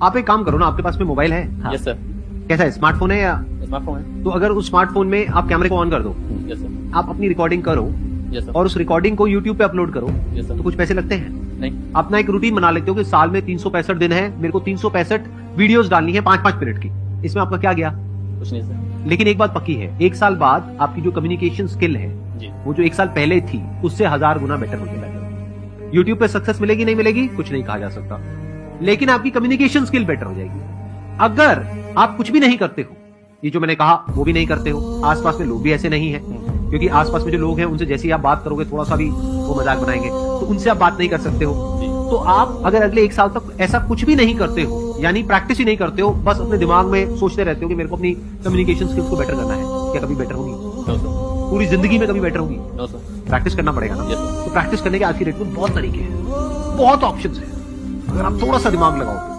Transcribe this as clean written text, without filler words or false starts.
आप एक काम करो ना, आपके पास में मोबाइल है? हाँ। Yes sir. कैसा है, स्मार्टफोन है या? स्मार्टफोन है। तो अगर उस स्मार्टफोन में आप कैमरे को ऑन कर दो, यस सर। आप अपनी रिकॉर्डिंग करो यस सर। और उस रिकॉर्डिंग को यूट्यूब पे अपलोड करो, यस सर। तो कुछ पैसे लगते हैं? नहीं। अपना एक रूटीन बना लेते हो कि साल में 365 दिन है, मेरे को 365 वीडियोस डालनी है 5-5 मिनट की। इसमें आपका क्या गया? कुछ नहीं सर। लेकिन एक बात पक्की है, एक साल बाद आपकी जो कम्युनिकेशन स्किल है जी। वो जो एक साल पहले थी उससे 1000 गुना बेटर होने लगेगा। यूट्यूब पे सक्सेस मिलेगी नहीं मिलेगी कुछ नहीं कहा जा सकता, लेकिन आपकी कम्युनिकेशन स्किल बेटर हो जाएगी। अगर आप कुछ भी नहीं करते हो, ये जो मैंने कहा वो भी नहीं करते हो, आसपास में लोग भी ऐसे नहीं है, क्योंकि आसपास में जो लोग हैं उनसे जैसे ही आप बात करोगे थोड़ा सा भी वो मजाक बनाएंगे, तो उनसे आप बात नहीं कर सकते हो। तो आप अगर अगले एक साल तक ऐसा कुछ भी नहीं करते हो, यानी प्रैक्टिस ही नहीं करते हो, बस अपने दिमाग में सोचते रहते हो कि मेरे को अपनी कम्युनिकेशन स्किल्स को बेटर करना है, क्या कभी बेटर होगी? No sir. पूरी जिंदगी में कभी बेटर होगी? No sir. प्रैक्टिस करना पड़ेगा ना। Yes sir. तो प्रैक्टिस करने के आज की डेट में बहुत तरीके हैं, बहुत ऑप्शंस हैं, अगर आप थोड़ा सा दिमाग लगाओ।